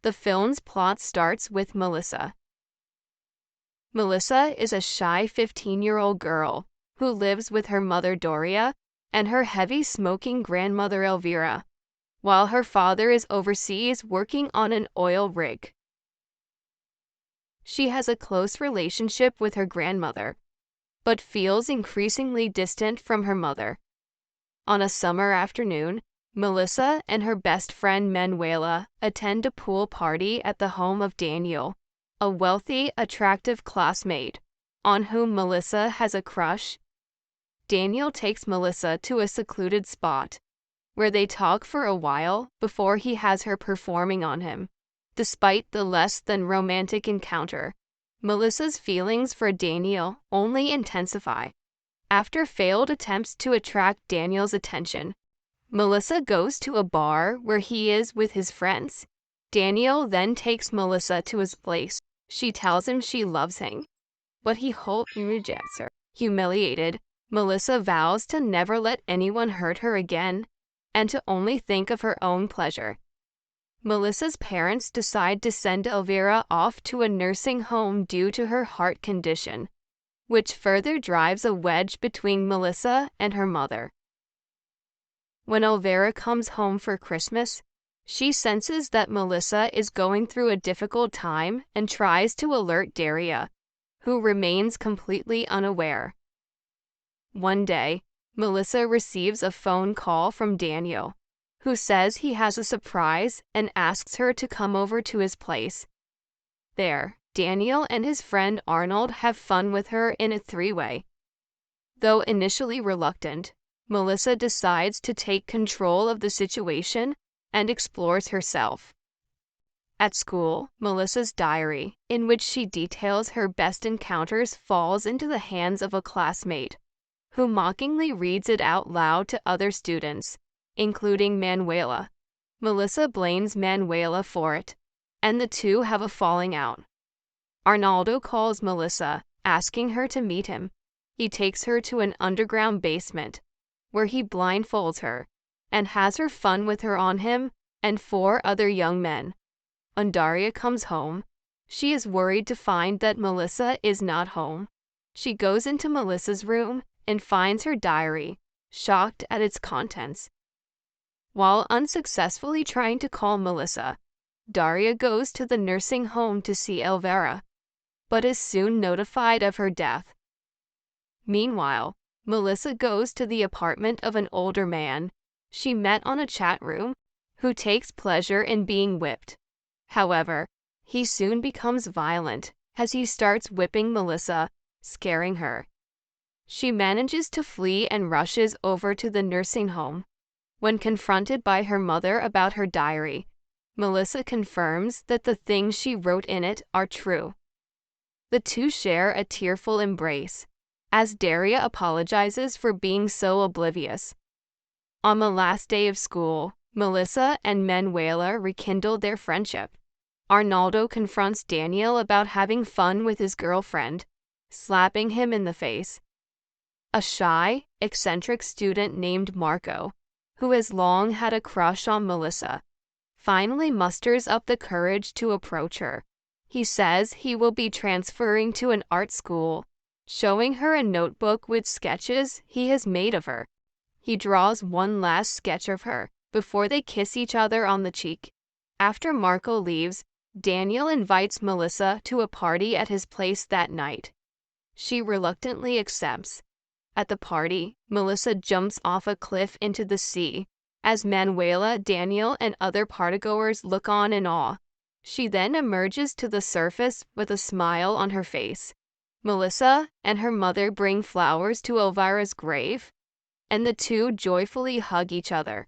The film's plot starts with Melissa. Melissa is a shy 15-year-old girl who lives with her mother Doria and her heavy-smoking grandmother Elvira, while her father is overseas working on an oil rig. She has a close relationship with her grandmother, but feels increasingly distant from her mother. On a summer afternoon, Melissa and her best friend Manuela attend a pool party at the home of Daniel, a wealthy, attractive classmate on whom Melissa has a crush. Daniel takes Melissa to a secluded spot, where they talk for a while before he has her performing on him. Despite the less than romantic encounter, Melissa's feelings for Daniel only intensify. After failed attempts to attract Daniel's attention, Melissa goes to a bar where he is with his friends. Daniel then takes Melissa to his place. She tells him she loves him, but he wholly rejects her. Humiliated, Melissa vows to never let anyone hurt her again and to only think of her own pleasure. Melissa's parents decide to send Elvira off to a nursing home due to her heart condition, which further drives a wedge between Melissa and her mother. When Elvira comes home for Christmas, she senses that Melissa is going through a difficult time and tries to alert Daria, who remains completely unaware. One day, Melissa receives a phone call from Daniel, who says he has a surprise and asks her to come over to his place. There, Daniel and his friend Arnold have fun with her in a three-way. Though initially reluctant, Melissa decides to take control of the situation and explores herself. At school, Melissa's diary, in which she details her best encounters, falls into the hands of a classmate, who mockingly reads it out loud to other students, including Manuela. Melissa blames Manuela for it, and the two have a falling out. Arnaldo calls Melissa, asking her to meet him. He takes her to an underground basement, where he blindfolds her and has her fun with her on him and 4 other young men. When Daria comes home, she is worried to find that Melissa is not home. She goes into Melissa's room and finds her diary, shocked at its contents. While unsuccessfully trying to call Melissa, Daria goes to the nursing home to see Elvira, but is soon notified of her death. Meanwhile, Melissa goes to the apartment of an older man she met on a chat room, who takes pleasure in being whipped. However, he soon becomes violent as he starts whipping Melissa, scaring her. She manages to flee and rushes over to the nursing home. When confronted by her mother about her diary, Melissa confirms that the things she wrote in it are true. The two share a tearful embrace, as Daria apologizes for being so oblivious. On the last day of school, Melissa and Manuela rekindle their friendship. Arnaldo confronts Daniel about having fun with his girlfriend, slapping him in the face. A shy, eccentric student named Marco, who has long had a crush on Melissa, finally musters up the courage to approach her. He says he will be transferring to an art school, showing her a notebook with sketches he has made of her. He draws one last sketch of her before they kiss each other on the cheek. After Marco leaves, Daniel invites Melissa to a party at his place that night. She reluctantly accepts. At the party, Melissa jumps off a cliff into the sea, as Manuela, Daniel, and other partygoers look on in awe. She then emerges to the surface with a smile on her face. Melissa and her mother bring flowers to Elvira's grave, and the two joyfully hug each other.